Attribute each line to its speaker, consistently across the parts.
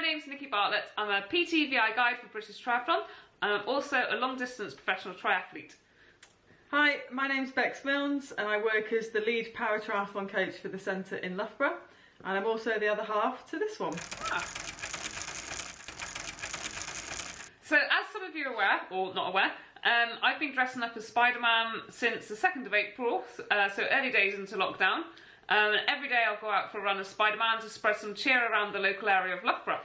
Speaker 1: name's Nikki Bartlett. I'm a PTVI guide for British Triathlon, and I'm also a long-distance professional triathlete.
Speaker 2: Hi, my name's Bex Milnes, and I work as the lead para-triathlon coach for the centre in Loughborough, and I'm also the other half to this one.
Speaker 1: So, as some of you are aware, or not aware, I've been dressing up as Spider-Man since the 2nd of April, so early days into lockdown. Every day I'll go out for a run as Spider-Man to spread some cheer around the local area of Loughborough.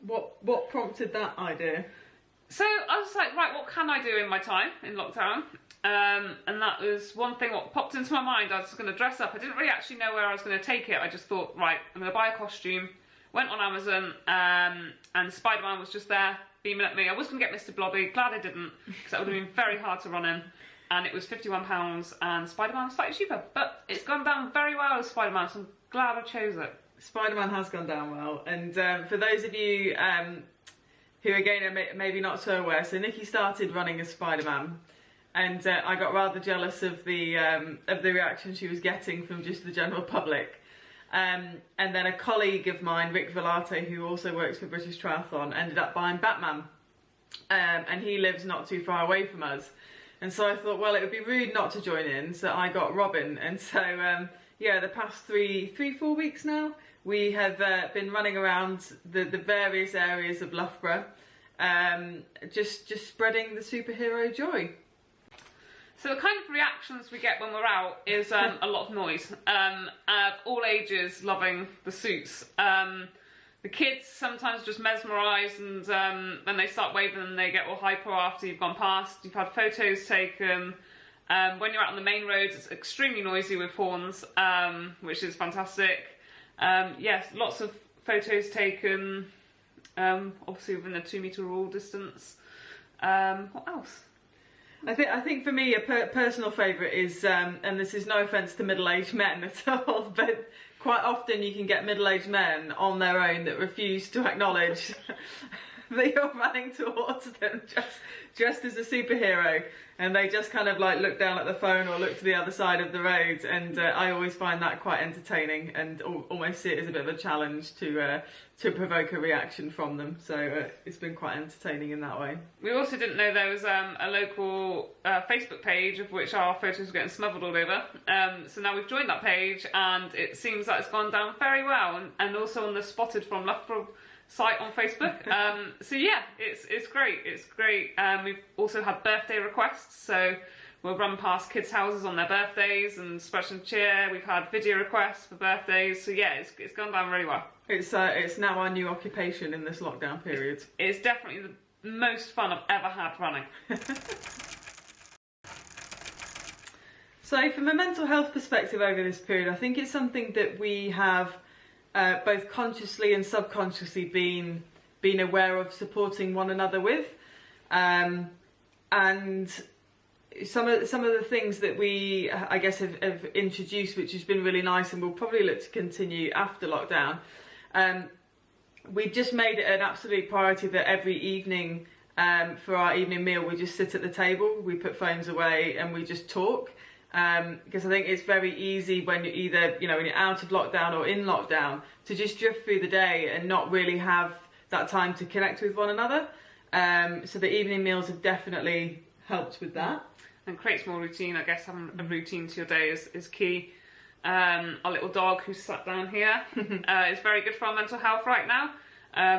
Speaker 2: What prompted that idea?
Speaker 1: So I was like, right, what can I do in my time in lockdown? And that was one thing what popped into my mind. I was going to dress up. I didn't really actually know where I was going to take it. I just thought, right, I'm going to buy a costume. Went on Amazon, and Spider-Man was just there beaming at me. I was going to get Mr. Blobby. Glad I didn't, because that would have been very hard to run in. And it was £51, and Spider-Man was slightly cheaper. But it's gone down very well as Spider-Man, so I'm glad I chose it.
Speaker 2: Spider-Man has gone down well. And for those of you who again are maybe not so aware, so Nikki started running as Spider-Man, and I got rather jealous of the reaction she was getting from just the general public. And then a colleague of mine, Rick Vellate, who also works for British Triathlon, ended up buying Batman, and he lives not too far away from us. And so I thought, well, it would be rude not to join in, so I got Robin. And so, yeah, the past 4 weeks now, we have been running around the various areas of Loughborough, just spreading the superhero joy.
Speaker 1: So the kind of reactions we get when we're out is a lot of noise. All ages loving the suits. The kids sometimes just mesmerised, and when they start waving them, they get all hyper after you've gone past. You've had photos taken. When you're out on the main roads, it's extremely noisy with horns, which is fantastic. Yes, lots of photos taken, obviously within a 2-metre rule distance. What else?
Speaker 2: I think for me a personal favourite is, and this is no offence to middle-aged men at all, but quite often you can get middle-aged men on their own that refuse to acknowledge that you're running towards them dressed as a superhero, and they just kind of like look down at the phone or look to the other side of the road, and I always find that quite entertaining and almost see it as a bit of a challenge to provoke a reaction from them. So it's been quite entertaining in that way.
Speaker 1: We also didn't know there was a local Facebook page of which our photos were getting smuggled all over. So now we've joined that page, and it seems that it's gone down very well, and also on the Spotted from Loughborough site on Facebook. So yeah, it's great. It's great. We've also had birthday requests, so we'll run past kids' houses on their birthdays and spread some cheer. We've had video requests for birthdays, so yeah, it's gone down really well. It's
Speaker 2: now our new occupation in this lockdown period.
Speaker 1: It's definitely the most fun I've ever had running.
Speaker 2: So from a mental health perspective over this period, I think it's something that we have both consciously and subconsciously been aware of supporting one another with, and some of the things that we, I guess, have introduced, which has been really nice, and we'll probably look to continue after lockdown. We've just made it an absolute priority that every evening, for our evening meal, we just sit at the table, we put phones away, and we just talk. Because I think it's very easy when you're either, when you're out of lockdown or in lockdown, to just drift through the day and not really have that time to connect with one another. So the evening meals have definitely helped with that.
Speaker 1: And creates more routine. I guess having a routine to your day is key. Our little dog, who's sat down here, is very good for our mental health right now.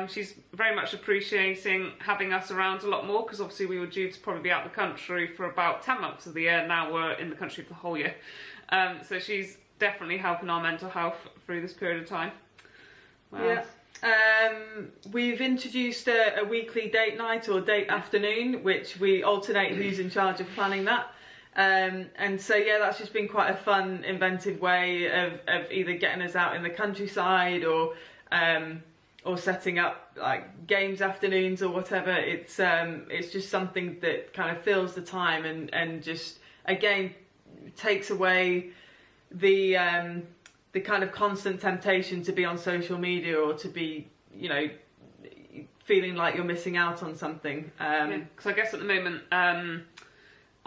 Speaker 1: She's very much appreciating having us around a lot more, because obviously we were due to probably be out of the country for about 10 months of the year. Now we're in the country for the whole year. So she's definitely helping our mental health through this period of time.
Speaker 2: Yeah. We've introduced a weekly date night or date afternoon, which we alternate who's in charge of planning that. And so yeah, that's just been quite a fun, inventive way of either getting us out in the countryside or setting up like games afternoons or whatever. It's just something that kind of fills the time and just again takes away the kind of constant temptation to be on social media or to be, feeling like you're missing out on something.
Speaker 1: Because I guess at the moment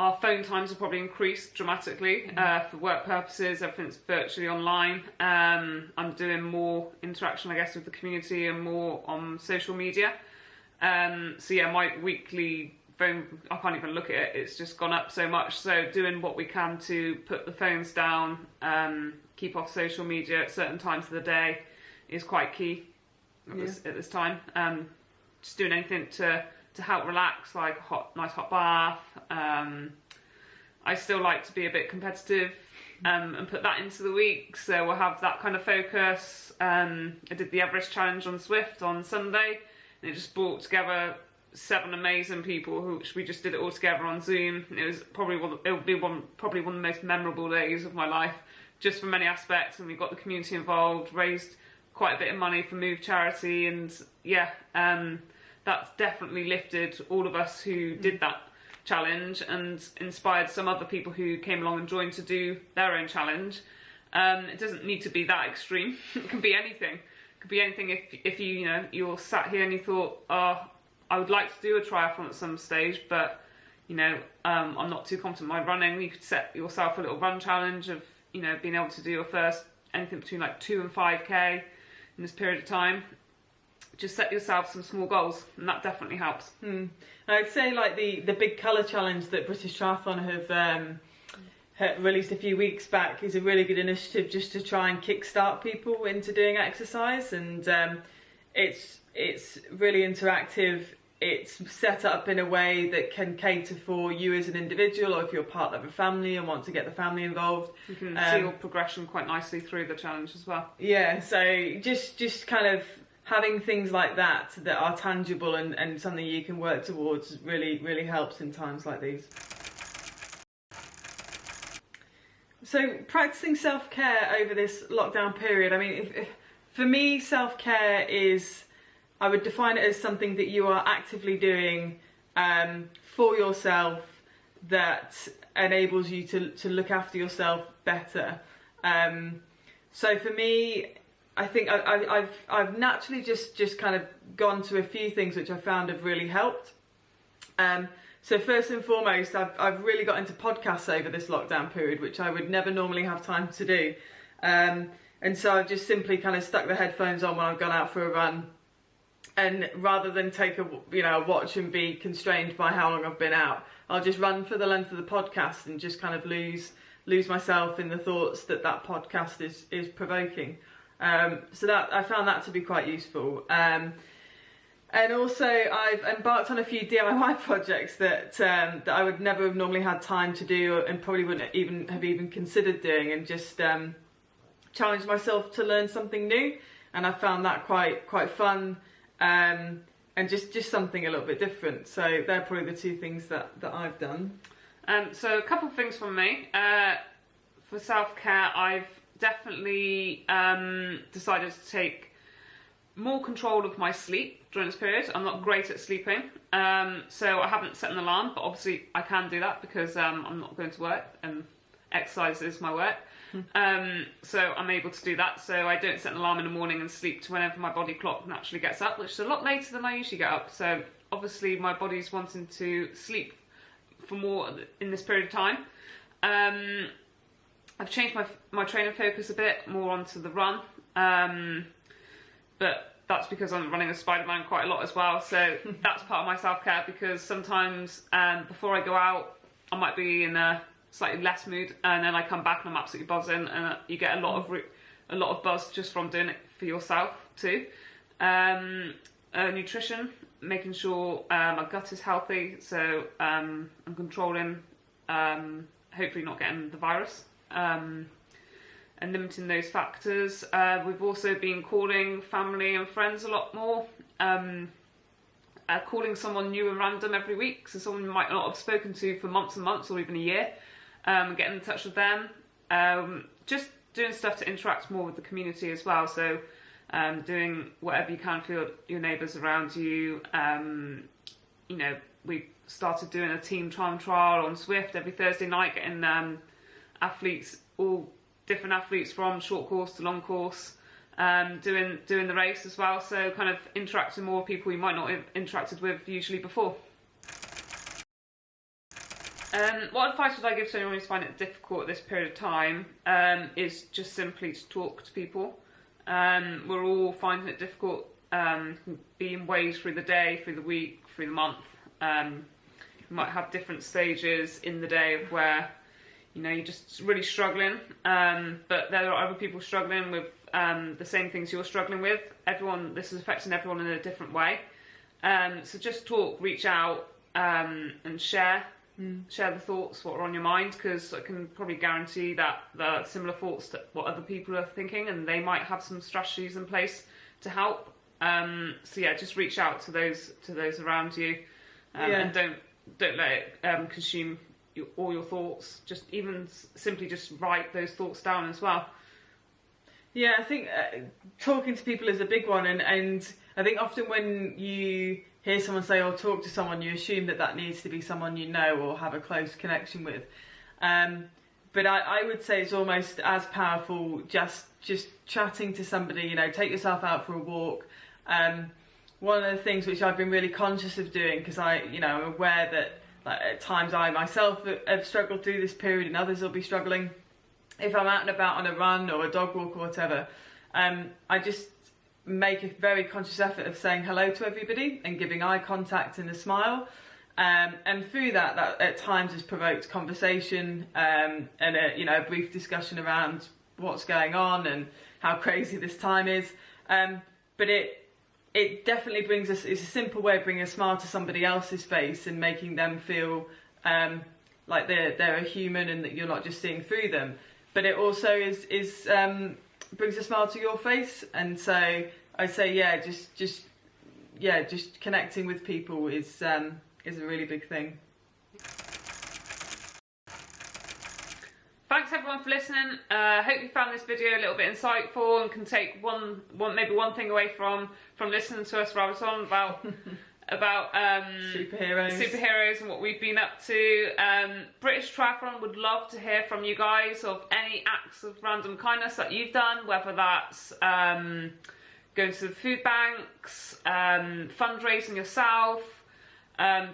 Speaker 1: our phone times have probably increased dramatically for work purposes. Everything's virtually online. I'm doing more interaction, I guess, with the community and more on social media. So yeah, my weekly phone, I can't even look at it. It's just gone up so much. So doing what we can to put the phones down, keep off social media at certain times of the day is quite key at this time. Just doing anything to help relax, like a nice hot bath. I still like to be a bit competitive and put that into the week, so we'll have that kind of focus. I did the Everest Challenge on Swift on Sunday, and it just brought together 7 amazing people who we just did it all together on Zoom. It was probably one of the most memorable days of my life, just for many aspects. And we got the community involved, raised quite a bit of money for Move charity, and yeah, that's definitely lifted all of us who did that challenge and inspired some other people who came along and joined to do their own challenge. It doesn't need to be that extreme. It can be anything. It could be anything if you're sat here and you thought, oh, I would like to do a triathlon at some stage, but I'm not too confident in my running. You could set yourself a little run challenge of being able to do your first anything between like 2 and 5k in this period of time. Just set yourself some small goals, and that definitely helps.
Speaker 2: I'd say like the big colour challenge that British Triathlon have released a few weeks back is a really good initiative just to try and kickstart people into doing exercise, and it's really interactive. It's set up in a way that can cater for you as an individual, or if you're part of a family and want to get the family involved.
Speaker 1: You can see your progression quite nicely through the challenge as well.
Speaker 2: Yeah, so just kind of having things like that are tangible and something you can work towards really helps in times like these. So practicing self-care over this lockdown period, I mean, for me, self-care is, I would define it as something that you are actively doing for yourself that enables you to look after yourself better. So for me, I think I've naturally just kind of gone to a few things which I found have really helped. So first and foremost, I've really got into podcasts over this lockdown period, which I would never normally have time to do. And so I've just simply kind of stuck the headphones on when I've gone out for a run. And rather than take a watch and be constrained by how long I've been out, I'll just run for the length of the podcast and just kind of lose myself in the thoughts that podcast is provoking. So that I found that to be quite useful. And also I've embarked on a few DIY projects that I would never have normally had time to do, and probably wouldn't have considered doing, and just challenged myself to learn something new. And I found that quite fun. And just something a little bit different. So they're probably the 2 things that I've done.
Speaker 1: So a couple of things from me. For self-care, I've definitely decided to take more control of my sleep during this period. I'm not great at sleeping, so I haven't set an alarm, but obviously I can do that because I'm not going to work and exercise is my work. So I'm able to do that, so I don't set an alarm in the morning and sleep to whenever my body clock naturally gets up, which is a lot later than I usually get up. So obviously my body's wanting to sleep for more in this period of time. I've changed my training focus a bit more onto the run, but that's because I'm running a Spider-Man quite a lot as well, so that's part of my self-care, because sometimes before I go out I might be in a slightly less mood, and then I come back and I'm absolutely buzzing, and you get a lot of buzz just from doing it for yourself too. Nutrition, making sure my gut is healthy, so I'm controlling, hopefully not getting the virus, and limiting those factors. We've also been calling family and friends a lot more, calling someone new and random every week, so someone you might not have spoken to for months and months or even a year. Getting in touch with them, just doing stuff to interact more with the community as well, so doing whatever you can for your neighbours around you. We started doing a team time trial on Swift every Thursday night, getting athletes, all different athletes from short course to long course, doing the race as well, so kind of interacting more with people you might not have interacted with usually before. What advice would I give to anyone who's finding it difficult at this period of time? Is just simply to talk to people. We're all finding it difficult, be in waves through the day, through the week, through the month. You might have different stages in the day of where, you know, you're just really struggling, but there are other people struggling with the same things you're struggling with. This is affecting everyone in a different way. So just talk, reach out, and share the thoughts, what are on your mind, because I can probably guarantee that the similar thoughts to what other people are thinking, and they might have some strategies in place to help. So yeah, just reach out to those around you, and don't let it consume all your thoughts. Just simply just write those thoughts down as well.
Speaker 2: Yeah, I think talking to people is a big one, and I think often when you hear someone say or talk to someone, you assume that needs to be someone you know or have a close connection with. But I would say it's almost as powerful just chatting to somebody. You know, take yourself out for a walk. One of the things which I've been really conscious of doing, because I'm aware that at times I myself have struggled through this period, and others will be struggling. If I'm out and about on a run or a dog walk or whatever, I just make a very conscious effort of saying hello to everybody and giving eye contact and a smile. And through that at times has provoked conversation, and a brief discussion around what's going on and how crazy this time is. But it definitely brings us, it's a simple way of bringing a smile to somebody else's face and making them feel like they're a human and that you're not just seeing through them. But it also brings a smile to your face. And so I say, just connecting with people is a really big thing.
Speaker 1: Thanks everyone for listening. Hope you found this video a little bit insightful and can take maybe one thing away from listening to us rabbit on about superheroes and what we've been up to. British Triathlon would love to hear from you guys of any acts of random kindness that you've done, whether that's going to the food banks, fundraising yourself,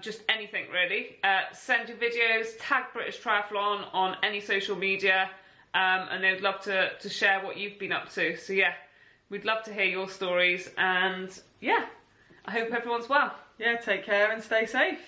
Speaker 1: just anything really. Send your videos, tag British Triathlon on any social media, and they'd love to share what you've been up to. So yeah, we'd love to hear your stories, and yeah, I hope everyone's well.
Speaker 2: Yeah, take care and stay safe.